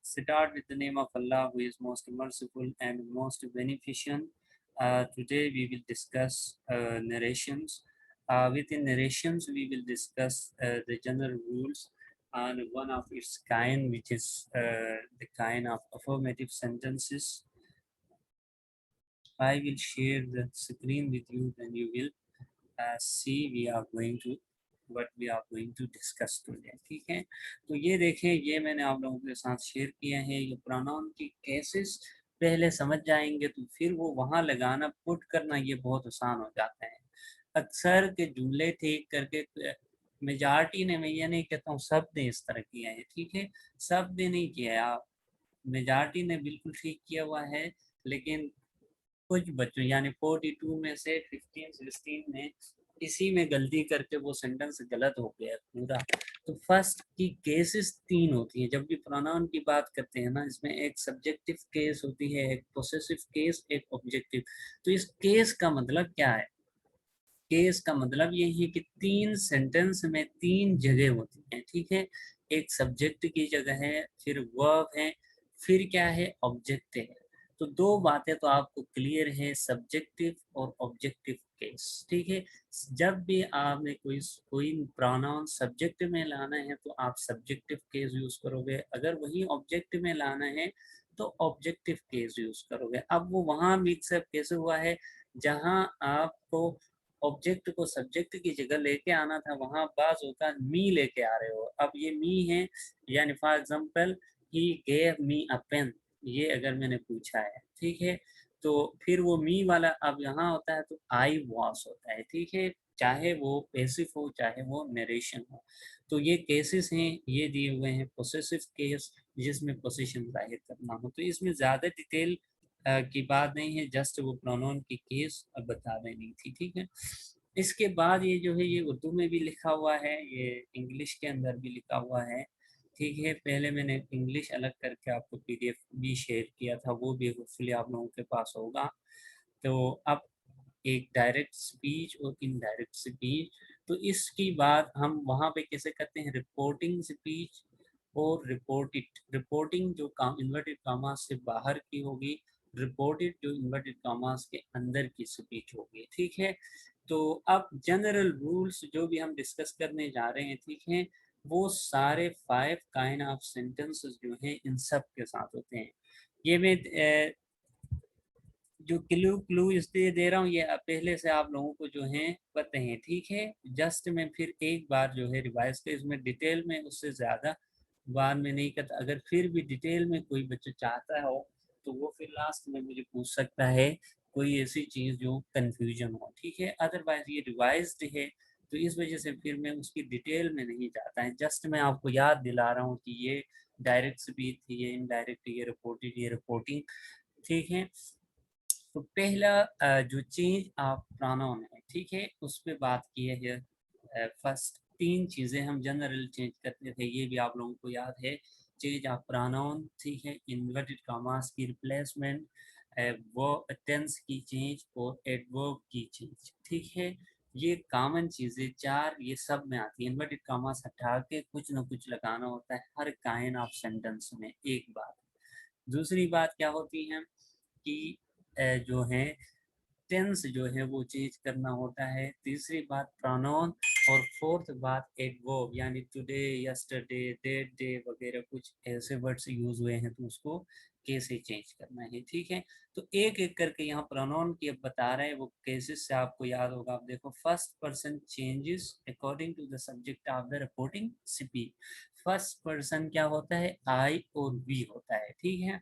Start with the name of Allah, who is most merciful and most beneficent. Today we will discuss narrations. Within narrations, we will discuss the general rules and one of its kind, which is the kind of affirmative sentences. I will share the screen with you, then you will see what we are going to discuss today. ठीक है, तो ये देखें, ये मैंने आप लोगों के साथ शेयर किया है। ये प्रोनाउन की केसेस पहले समझ जाएंगे तो फिर वो वहाँ लगाना, पुट करना ये बहुत आसान हो जाता है। अक्सर के जुमले ठीक करके मेजॉरिटी ने, मैं ये नहीं कहता हूँ सब ने इस तरह किया है, ठीक है, सब ने नहीं किया है। आप मेजॉरिटी ने बिल्कुल ठीक किया हुआ है, लेकिन कुछ बच्चों यानी 42 में से 15-16 ने इसी में गलती करके वो सेंटेंस गलत हो गया पूरा। तो फर्स्ट की केसेस 3 होती है जब भी प्रोनाउन की बात करते हैं ना, इसमें एक सब्जेक्टिव केस होती है, एक पोसेसिव केस, एक ऑब्जेक्टिव। तो इस केस का मतलब क्या है? केस का मतलब ये है कि 3 सेंटेंस में 3 जगह होती हैं, ठीक है। एक सब्जेक्ट की जगह है, फिर वर्ब है, फिर क्या है, ऑब्जेक्ट है। तो 2 बातें तो आपको क्लियर है, सब्जेक्टिव और ऑब्जेक्टिव केस, ठीक है। जब भी आपने कोई कोई प्रोनाउन सब्जेक्ट में लाना है तो आप सब्जेक्टिव केस यूज करोगे, अगर वही ऑब्जेक्ट में लाना है तो ऑब्जेक्टिव केस यूज करोगे। अब वो वहां मिक्सअप कैसे हुआ है, जहां आपको ऑब्जेक्ट को सब्जेक्ट की जगह लेके आना था, वहां बाज होता मी लेके आ रहे हो। अब ये मी है, यानी for example he gave me a pen, ये अगर मैंने पूछा है, ठीक है, तो फिर वो मी वाला अब यहाँ होता है तो आई वॉस होता है, ठीक है, चाहे वो पैसिव हो चाहे वो नरेशन हो। तो ये केसेस हैं, ये दिए हुए हैं पोसेसिव केस जिसमें पोजीशन जाहिर करना हो। तो इसमें ज़्यादा डिटेल की बात नहीं है, जस्ट वो प्रोनाउन की केस अब बता देनी थी, ठीक है। इसके बाद ये जो है ये उर्दू में भी लिखा हुआ है, ये इंग्लिश के अंदर भी लिखा हुआ है, ठीक है। पहले मैंने इंग्लिश अलग करके आपको पीडीएफ भी शेयर किया था, वो भी होपफुली आप लोगों के पास होगा। तो अब एक डायरेक्ट स्पीच और इनडायरेक्ट स्पीच, तो इसकी बात हम वहाँ पे कैसे करते हैं, रिपोर्टिंग स्पीच और रिपोर्टेड। रिपोर्टिंग जो काम इन्वर्टेड कामास से बाहर की होगी, रिपोर्टेड जो इन्वर्टेड कामास के अंदर की स्पीच होगी, ठीक है। तो अब जनरल रूल्स जो भी हम डिस्कस करने जा रहे हैं, ठीक है, वो सारे 5 काइंड ऑफ सेंटेंसेस जो हैं इन सब के साथ होते हैं। ये मैं जो क्लू क्लू इसलिए दे रहा हूँ, ये पहले से आप लोगों को जो है पता है, ठीक है। जस्ट मैं फिर एक बार जो है रिवाइज कर, इसमें डिटेल में उससे ज़्यादा बाद में नहीं करता। अगर फिर भी डिटेल में कोई बच्चा चाहता हो तो वो फिर लास्ट में मुझे पूछ सकता है कोई ऐसी चीज़ जो कंफ्यूजन हो, ठीक है। अदरवाइज ये रिवाइज्ड है तो इस वजह से फिर मैं उसकी डिटेल में नहीं जाता है, जस्ट मैं आपको याद दिला रहा हूँ कि ये डायरेक्ट स्पीच थी, ये इनडायरेक्ट, ये रिपोर्टेड, ये रिपोर्टिंग, ठीक है। तो पहला जो चेंज ऑफ प्रोनाउन है, ठीक है, उस पर बात की है। फर्स्ट 3 चीज़ें हम जनरल चेंज करते थे, ये भी आप लोगों को याद है। चेंज ऑफ प्रोनाउन, ठीक है, इन्वर्टेड कॉमास की रिप्लेसमेंट, वो टेंस की चेंज और एडवर्ब की चेंज, ठीक है। ये कॉमन चीज़ें 4 ये सब में आती है। इन्वर्टेड कॉमास हटा के कुछ ना कुछ लगाना होता है हर काइंड ऑफ सेंटेंस में, एक बात। दूसरी बात क्या होती है कि जो है टेंस जो है वो चेंज करना होता है। तीसरी बात प्रोनाउन, और फोर्थ बात एडवर्ब, यानी टुडे, यस्टरडे, दैट डे वगैरह कुछ ऐसे वर्ड्स यूज हुए हैं तो उसको कैसे चेंज करना है, ठीक है। तो एक एक करके यहाँ प्रोनाउन की अब बता रहे हैं, वो केसेस से आपको याद होगा। आप देखो, first person changes according to the subject of the reporting speech. First person क्या होता है, आई और वी होता है, ठीक है।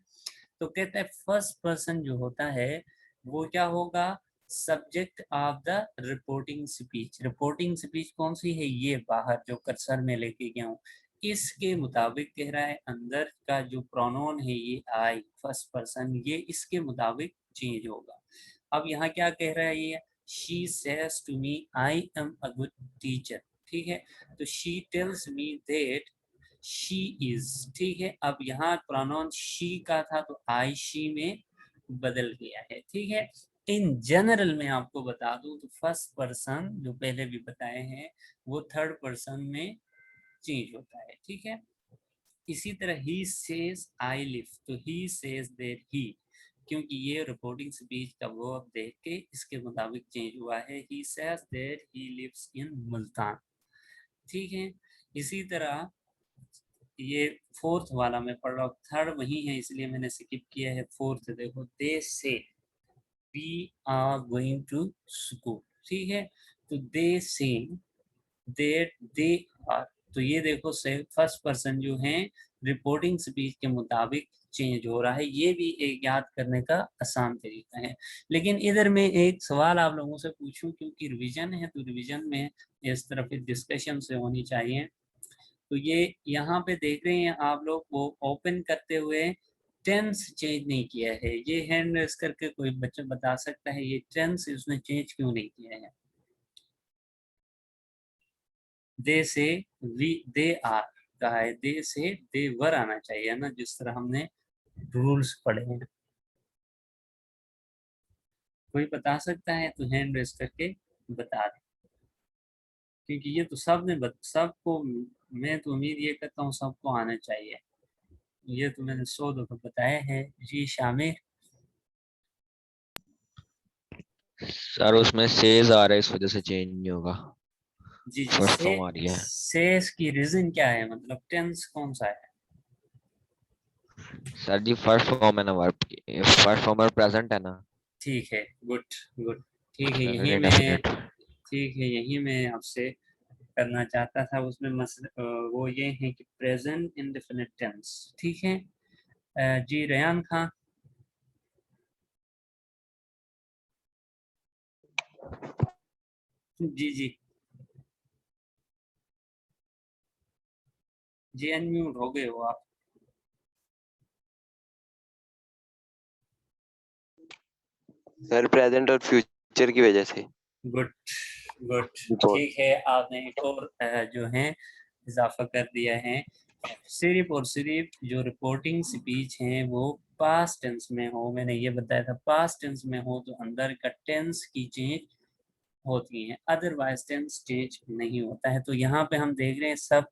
तो कहता है फर्स्ट पर्सन जो होता है वो क्या होगा, subject of the reporting speech. Reporting speech कौन सी है, ये बाहर जो कर्सर में लेके गया हूँ, इसके मुताबिक कह रहा है अंदर का जो प्रोनाउन है ये आई, फर्स्ट पर्सन, ये इसके मुताबिक चेंज होगा। अब यहाँ क्या कह रहा है ये, she says to me I am a good teacher, ठीक है। तो she tells me that she is, ठीक है। अब यहाँ प्रोनाउन शी का था तो आई शी में बदल गया है, ठीक है। इन जनरल में आपको बता दूं तो फर्स्ट पर्सन जो पहले भी बताए हैं वो थर्ड पर्सन में चेंज होता है, ठीक है। इसी तरह ही सेज आई लिव, तो ही सेज दैट ही, क्योंकि ये रिपोर्टिंग स्पीच का वर्ब देख के इसके मुताबिक चेंज हुआ है। He says that he lives in Multan, ठीक है। इसी तरह ये फोर्थ वाला मैं पढ़ रहा हूँ, थर्ड वही है इसलिए मैंने स्किप किया है। फोर्थ देखो, they say we are going to school, ठीक है। तो दे से देट दे आर, तो ये देखो से फर्स्ट पर्सन जो है रिपोर्टिंग स्पीच के मुताबिक चेंज हो रहा है। ये भी एक याद करने का आसान तरीका है। लेकिन इधर मैं एक सवाल आप लोगों से पूछूं, क्योंकि रिवीजन है तो रिवीजन में इस तरह फिर डिस्कशन से होनी चाहिए। तो ये यहाँ पे देख रहे हैं आप लोग, वो ओपन करते हुए टेंस चेंज नहीं किया है। ये हैंड रेस करके कोई बच्चा बता सकता है ये टेंस उसने चेंज क्यों नहीं किया है? दे से वी दे आर कहा है, दे से दे वर आना चाहिए ना, जिस तरह हमने रूल्स पढ़े हैं। कोई बता सकता है तो हैंड रेस करके बता दे, क्योंकि ये तो सबको, मैं तो उम्मीद ये करता हूँ सबको आना चाहिए। ये तो मैंने 100 दफा बताया है। जी शामिर। सर उसमें सेज आ रहा है, इस वजह से चेंज नहीं होगा। जी जी, फर्स्ट से फॉर्म आ रही है। सेस की रीजन क्या है, मतलब टेंस कौन सा है? सर जी फर्स्ट फॉर्म है ना वर्ब की, फर्स्ट फॉर्म और प्रेजेंट है ना। ठीक है, गुड गुड। ठीक है, प्रेजेंट यही मैं इंडेफिनिट। ठीक है यही मैं आपसे करना चाहता था। उसमें वो ये है कि प्रेजेंट इंडेफिनिट टेंस, ठीक है। जी रेहान खान। जी जी जी, अनम्यूट हो गए हो आप। सर प्रेजेंट और फ्यूचर की वजह से। Good good. ठीक है, आपने एक और जो है इजाफा कर दिया है। सिर्फ और सिर्फ जो रिपोर्टिंग स्पीच है वो पास्ट टेंस में हो, मैंने ये बताया था पास्ट टेंस में हो तो अंदर का टेंस की चेंज होती है, अदरवाइज टेंस चेंज नहीं होता है। तो यहाँ पे हम देख रहे हैं सब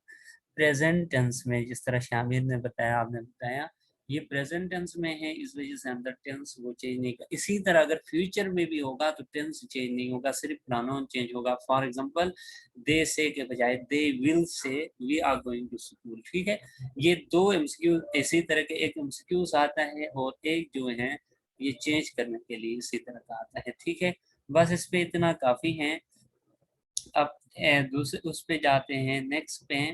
प्रेजेंट टेंस में, जिस तरह शामिर ने बताया, आपने बताया ये प्रेजेंट टेंस में है, इस वजह से अंदर टेंस वो चेंज नहीं कर। इसी तरह अगर फ्यूचर में भी होगा तो टेंस चेंज नहीं होगा, सिर्फ प्रोनाउन चेंज होगा। फॉर एग्जांपल दे से के बजाय they will say we are going to school, ठीक है। ये दो एमसीक्यू इसी तरह के, एक एमसीक्यू आता है और एक जो है ये चेंज करने के लिए इसी तरह का आता है, ठीक है। बस इस पे इतना काफी है। अब दूसरे उस पे जाते हैं, नेक्स्ट पे।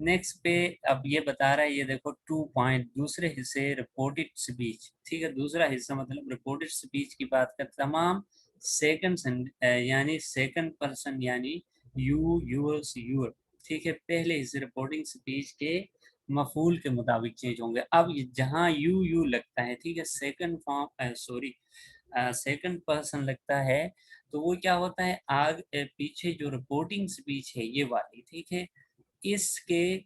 नेक्स्ट पे अब ये बता रहा है, ये देखो 2 पॉइंट, दूसरे हिस्से रिपोर्टेड स्पीच, ठीक है। दूसरा हिस्सा मतलब रिपोर्टेड स्पीच की बात कर, तमाम सेकंड यानी सेकंड पर्सन यानी यू यूर्स यूर, ठीक है। पहले हिस्से रिपोर्टिंग स्पीच के मफूल के मुताबिक चेंज होंगे। अब जहाँ यू यू लगता है, ठीक है, second form sorry second person लगता है, तो वो क्या होता है, आग पीछे जो रिपोर्टिंग स्पीच है ये वाली, ठीक है, इसके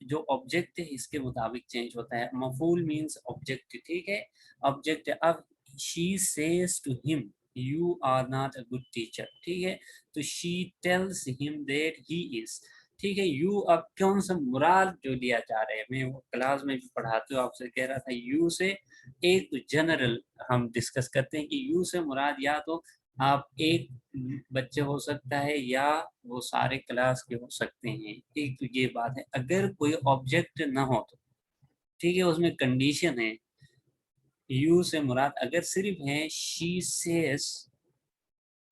जो ऑब्जेक्ट है इसके मुताबिक चेंज होता है। मफूल मींस ऑब्जेक्ट, ठीक है, ऑब्जेक्ट। अब she says to him you are not a good teacher, ठीक है, तो she tells him that he is, ठीक है। यू अब कौन सा मुराद जो लिया जा रहा है, मैं वो क्लास में भी पढ़ाते हुए आपसे कह रहा था, यू से एक तो जनरल हम डिस्कस करते हैं कि यू से मुराद या तो आप एक बच्चे हो सकता है या वो सारे क्लास के हो सकते हैं। एक तो ये बात है, अगर कोई ऑब्जेक्ट ना हो तो ठीक है, उसमें कंडीशन है। यू से मुराद अगर सिर्फ है she says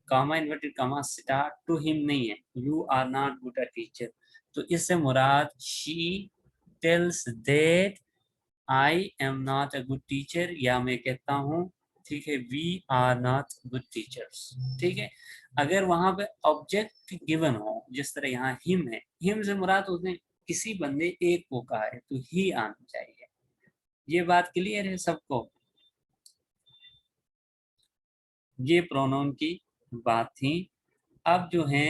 comma inverted comma star to him नहीं है, you are not good a teacher, तो इससे मुराद she tells that I am not a good teacher, या मैं कहता हूँ, ठीक है, we are not good teachers, ठीक है। अगर वहां पे ऑब्जेक्ट गिवन हो, जिस तरह यहाँ हिम है, हिम से मुराद उसने किसी बंदे एक को कहा है तो ही आना चाहिए। ये बात क्लियर है सबको? ये प्रोनाउन की बात थी। अब जो है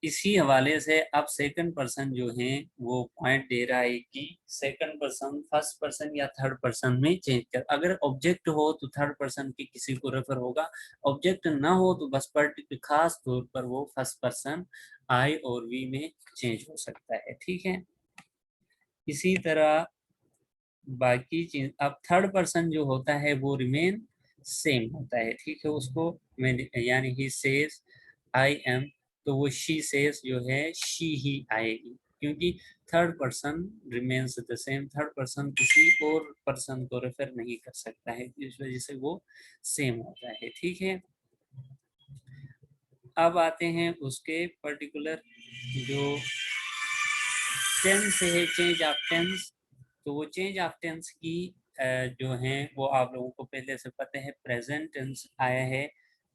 इसी हवाले से अब सेकंड पर्सन जो है वो पॉइंट दे रहा है कि सेकंड पर्सन फर्स्ट पर्सन या थर्ड पर्सन में चेंज कर, अगर ऑब्जेक्ट हो तो थर्ड पर्सन की किसी को रेफर होगा, ऑब्जेक्ट ना हो तो बस पर्टिकुलर खास तौर पर वो फर्स्ट पर्सन आई और वी में चेंज हो सकता है। ठीक है, इसी तरह बाकी चीज, अब थर्ड पर्सन जो होता है वो रिमेन सेम होता है। ठीक है, उसको यानी ही सेज आई एम, तो वो शी सेज जो है शी ही आएगी, क्योंकि third person remains the same, third person किसी और पर्सन को रेफर नहीं कर सकता है, इस वजह से वो सेम होता है। ठीक है, अब आते हैं उसके पर्टिकुलर जो टेंस है, चेंज ऑफ टेंस। तो वो चेंज ऑफ टेंस की जो है वो आप लोगों को पहले से पता है, प्रेजेंट टेंस आया है,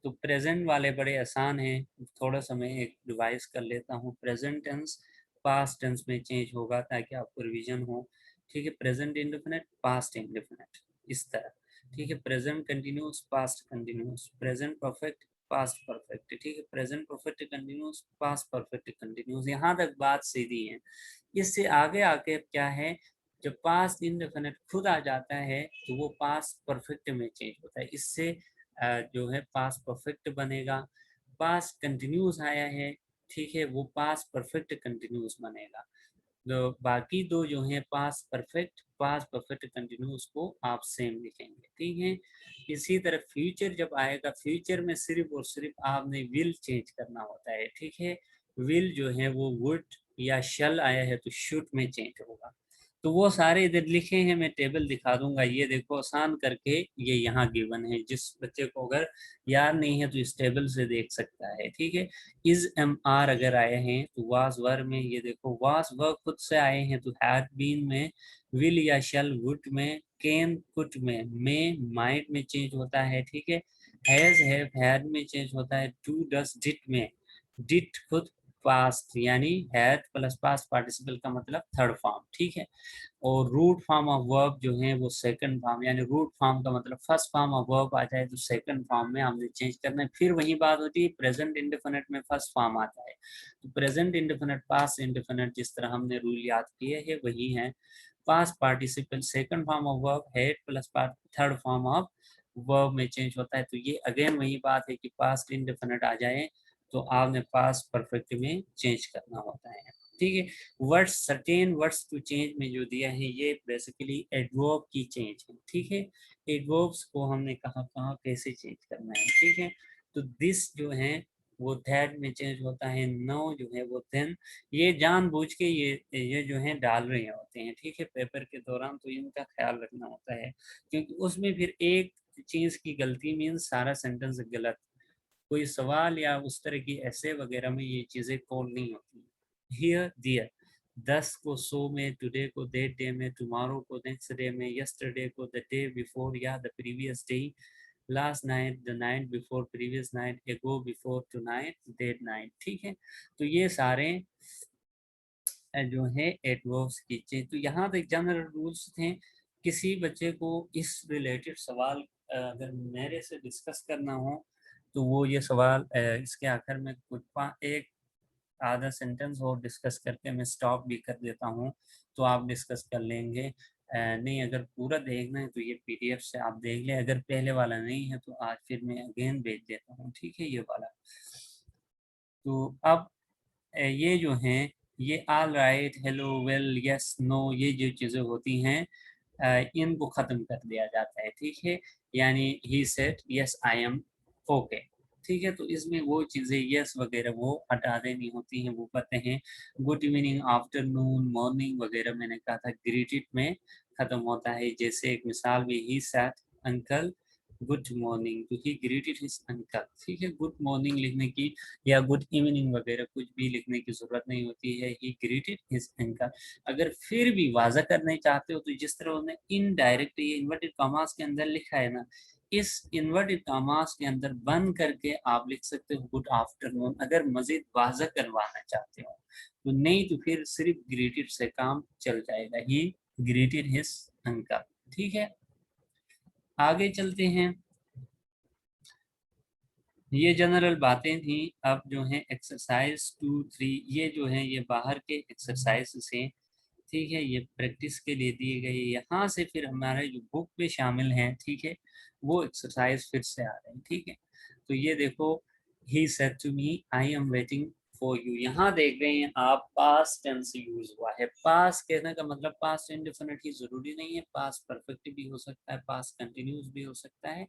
तो प्रेजेंट वाले बड़े आसान हैं, थोड़ा सा मैं एक रिवाइज कर लेता हूँ। प्रेजेंट टेंस पास्ट टेंस में चेंज होगा ताकि आपको रिवीजन हो। ठीक है, प्रेजेंट इंडेफिनिट, पास्ट इंडेफिनिट, इस तरह। ठीक है, present continuous, past continuous, present perfect, past perfect. ठीक है, present perfect continuous, past perfect continuous, यहाँ तक बात सीधी है। इससे आगे आके क्या है, जब पास्ट इंडेफिनिट खुद आ जाता है तो वो पास्ट परफेक्ट में चेंज होता है, इससे जो है पास्ट परफेक्ट बनेगा। पास्ट कंटिन्यूस आया है, ठीक है, वो पास्ट परफेक्ट कंटिन्यूस बनेगा। तो बाकी दो जो हैं पास्ट परफेक्ट कंटिन्यूस को आप सेम लिखेंगे। ठीक है, इसी तरह फ्यूचर जब आएगा, फ्यूचर में सिर्फ और सिर्फ आपने विल चेंज करना होता है। ठीक है, विल जो है वो वुड या शल आया है तो शुड में चेंज होगा। तो वो सारे इधर लिखे हैं, मैं टेबल दिखा दूंगा, ये देखो आसान करके ये यहाँ गिवन है, जिस बच्चे को अगर याद नहीं है तो इस टेबल से देख सकता है। ठीक है, इज एम आर अगर आए हैं तो वाज वर में, ये देखो वाज वर खुद से आए हैं तो हैड बीन में, विल या शल वुड में, कैन कुड में माइट में चेंज होता है। ठीक है, हैज हैव हैड में चेंज होता है, डू डस डिड में, डिड खुद पास्ट यानी हैड प्लस पास्ट पार्टिसिपल का मतलब थर्ड फॉर्म। ठीक है, और रूट फॉर्म ऑफ वर्ब जो है वो सेकंड फॉर्म, यानी रूट फॉर्म का मतलब फर्स्ट फॉर्म ऑफ वर्ब आ जाए तो सेकंड फॉर्म में हमने चेंज करना है। फिर वही बात होती है, प्रेजेंट इंडेफिनिट में फर्स्ट फॉर्म आता है, तो प्रेजेंट इंडेफिनिट पास्ट इंडेफिनिट जिस तरह हमने रूल याद किए हैं वही है। Past participle second form of verb, head plus third form of verb में चेंज होता है। तो ये अगेन वही बात है कि पास्ट इंडेफिनिट आ जाए तो आपने पास्ट परफेक्ट में चेंज करना होता है। ठीक है, words certain words to change में जो दिया है ये बेसिकली एडवर्ब की चेंज है। ठीक है, एडवर्ब्स को हमने कहा कहाँ कैसे चेंज करना है। ठीक है, तो दिस जो है वो दैट में चेंज होता है, नो जो है वो देन, ये जानबूझ के ये जो है डाल रहे होते हैं। ठीक है, पेपर के दौरान तो इनका ख्याल रखना होता है, क्योंकि उसमें फिर एक चीज की गलती मीन्स सारा सेंटेंस गलत, कोई सवाल या उस तरह की ऐसे वगैरह में ये चीजें कॉल नहीं होती। हियर दियर, 10 को सो में, टुडे को दैट डे में, टुमारो को नेक्स्ट डे में, यस्टरडे को द डे बिफोर या the previous day, last night the night before previous night, एगो बिफोर टुनाइट दैट नाइट। ठीक है, तो ये सारे जो है एडवर्ब्स की चीज। तो यहाँ तक जनरल रूल्स थे। किसी बच्चे को इस रिलेटेड सवाल अगर मेरे से डिस्कस करना हो तो वो ये सवाल इसके आखिर में कुछ एक आधा सेंटेंस और डिस्कस करके मैं स्टॉप भी कर देता हूँ, तो आप डिस्कस कर लेंगे। नहीं अगर पूरा देखना है तो ये पीडीएफ से आप देख लें, अगर पहले वाला नहीं है तो आज फिर मैं अगेन भेज देता हूँ। ठीक है, ये वाला। तो अब ये जो हैं ये all right, hello, well, yes, no, ये जो चीज़ें होती हैं इनको ख़त्म कर दिया जाता है। ठीक है, यानी he said yes I am okay. ठीक है, तो इसमें वो चीज़ें यस वगैरह वो हटा देनी होती हैं, वो पते हैं। गुड इवनिंग, आफ्टरनून, मॉर्निंग वगैरह मैंने कहा था ग्रीटेड में ख़त्म होता है। जैसे एक मिसाल में he said uncle good morning, तो ही ग्रीटेड हिज अंकल। ठीक है, गुड मॉर्निंग लिखने की या गुड इवनिंग वगैरह कुछ भी लिखने की जरूरत नहीं होती है, ही ग्रीटेड हिज अंकल। अगर फिर भी वाजा करना चाहते हो तो जिस तरह उन्होंने इनडायरेक्ट ये इन्वर्टेड कॉमास के अंदर लिखा है ना, इस इन्वर्टेड कॉमास के अंदर बंद करके आप लिख सकते हो गुड आफ्टरनून, अगर मजीद वाजा करवाना चाहते हो तो। नहीं तो फिर सिर्फ ग्रीटेड से काम चल जाएगा, ही ग्रीटेड हिज अंकल। ठीक है, आगे चलते हैं। ये जनरल बातें थी। अब जो है एक्सरसाइज 2, 3 ये जो है ये बाहर के एक्सरसाइज से, ठीक है, ये प्रैक्टिस के लिए दिए गए। यहाँ से फिर हमारे जो बुक में शामिल हैं, ठीक है, वो एक्सरसाइज फिर से आ रहे हैं, ठीक है। तो ये देखो, he said to me I am waiting for you. यहाँ देख रहे हैं आप पास्ट टेंस यूज हुआ है। पास्ट कहने का मतलब पास्ट इंडेफिनिट ही जरूरी नहीं है, पास्ट परफेक्ट भी हो सकता है, पास्ट कंटिन्यूस भी हो सकता है।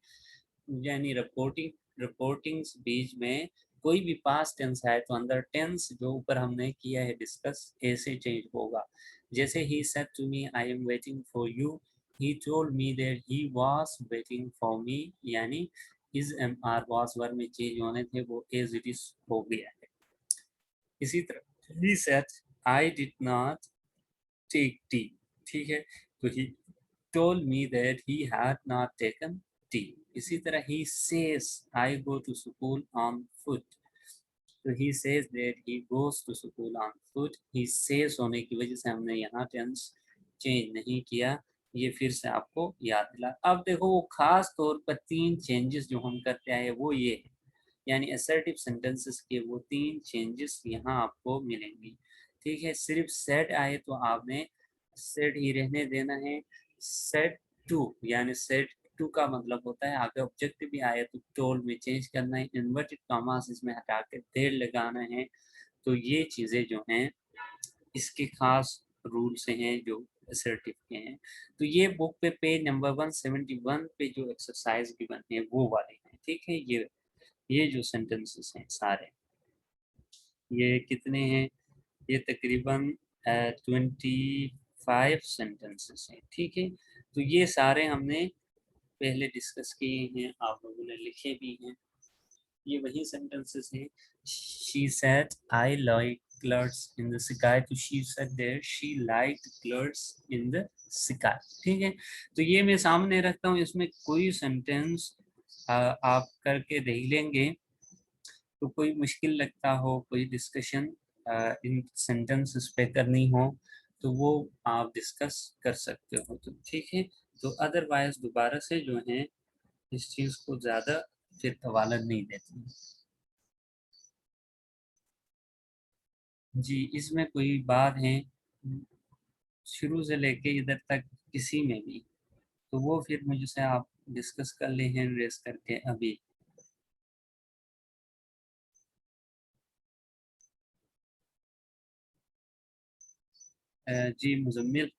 यानी रिपोर्टिंग्स बीच में कोई भी पास्ट टेंस है तो अंदर टेंस जो ऊपर हमने किया है डिस्कस ऐसे चेंज होगा। जैसे he said to me I am waiting for you, he told me that he was waiting for me, यानी is am are was verb में चेंज होने थे वो एज इट इज हो गया है। इसी तरह he said I did not take tea, ठीक है, तो ही told me that he had not taken tea. इसी तरह he says I go to school on foot. तो he says that he goes to school on foot. He says होने की वजह से हमने यहाँ टेंस चेंज नहीं किया। ये फिर से आपको याद दिला। अब देखो वो खास तौर पर 3 चेंजेस जो हम करते आए वो ये है, यानी असर्टिव सेंटेंसेस के वो 3 चेंजेस यहाँ आपको मिलेंगी, ठीक है। सिर्फ सेड आए तो आपने सेड ही रहने देना है। सेड टू, यानी सेड टू का मतलब होता है आगे ऑब्जेक्ट भी आए तो टोल्ड में चेंज करना है, इन्वर्टेड कॉमास इसमें हटा के देर लगाना है। तो ये चीज़ें जो हैं इसके खास रूल्स हैं जो असर्टिव के हैं। तो ये बुक पे पेज नंबर 171 पे जो एक्सरसाइज गिवन है वो वाले हैं, ठीक है। ये जो सेंटेंसेस हैं सारे, ये कितने हैं, ये तकरीबन 25 सेंटेंसेस हैं, ठीक है। तो ये सारे हमने पहले डिस्कस किए हैं, आप लोगों ने लिखे भी हैं। ये वही सेंटेंसेस हैं। She said I like clouds in the sky, तो she said there she liked clouds in the sky, ठीक है। तो ये मैं सामने रखता हूँ, इसमें कोई सेंटेंस आप करके देख लेंगे तो कोई मुश्किल लगता हो, कोई डिस्कशन इन सेंटेंसेस पे करनी हो तो वो आप डिस्कस कर सकते हो, तो ठीक है। तो अदरवाइज दोबारा से जो है इस चीज़ को ज़्यादा फिर तवालद नहीं देती जी। इसमें कोई बात है शुरू से लेके इधर तक किसी में भी, तो वो फिर मुझसे आप डिस्कस कर ले हैंड रेस करके अभी। जी मुजम्मिल।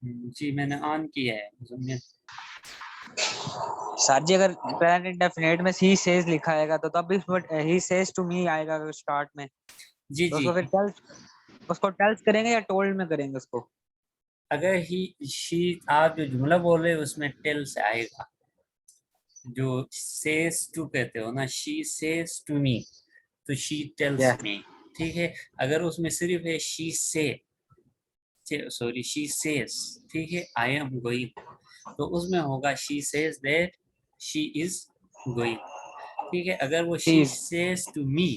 जी मैंने ऑन किया है मुजम्मिल। सर जी अगर प्रेजेंट इंडेफिनिट में ही सेज लिखा आएगा तो तब भी ही सेज टू मी आएगा स्टार्ट में, जी तो जी, उसको फिर उसको टेल्स करेंगे या टोल्ड में करेंगे उसको? अगर ही शी आप जो जुमला बोल रहे हो उसमें टेल से आएगा। जो सेज टू कहते हो ना, शी सेज टू मी, तो शी टेल्स या मी, ठीक है। अगर उसमें सिर्फ है शी से, सॉरी शी सेज, ठीक है, आई एम गोइंग, तो उसमें होगा she says that she is going, ठीक है। अगर वो शी चीज सेज टू मी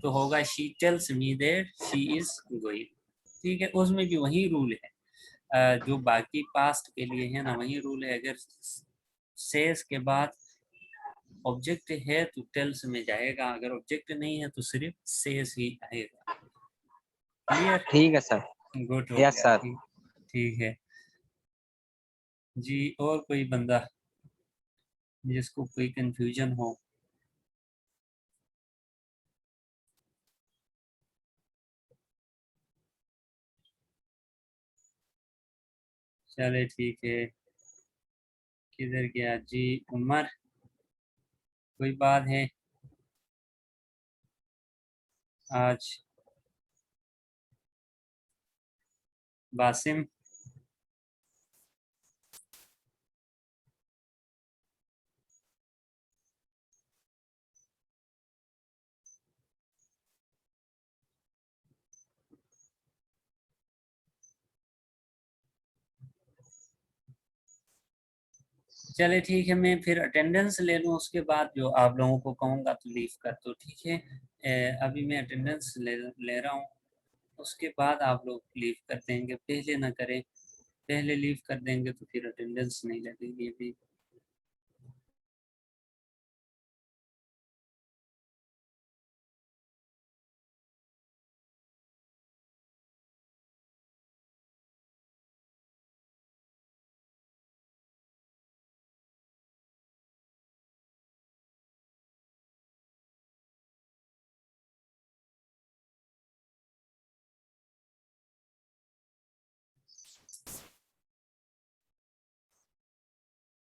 तो होगा she tells me that she is going, ठीक है। उसमें भी वही रूल है जो बाकी पास्ट के लिए है ना, वही रूल है। अगर सेज के बाद ऑब्जेक्ट है तो टेल्स में जाएगा, अगर ऑब्जेक्ट नहीं है तो सिर्फ सेज ही आएगा। क्लियर? ठीक है सर। गुड, हो यस गया, सर। ठीक। ठीक है जी। और कोई बंदा जिसको कोई कंफ्यूजन हो? चले ठीक है। किधर गया जी उमर, कोई बात है आज? बासिम, चले ठीक है। मैं फिर अटेंडेंस ले लूँ, उसके बाद जो आप लोगों को कहूँगा तो लीव कर दो, ठीक है। अभी मैं अटेंडेंस ले रहा हूँ। उसके बाद आप लोग लीव कर देंगे, पहले ना करें, पहले लीव कर देंगे तो फिर अटेंडेंस नहीं लगेगी अभी।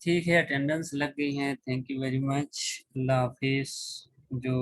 ठीक है, अटेंडेंस लग गई है, थैंक यू वेरी मच, अल्लाह हाफिज। जो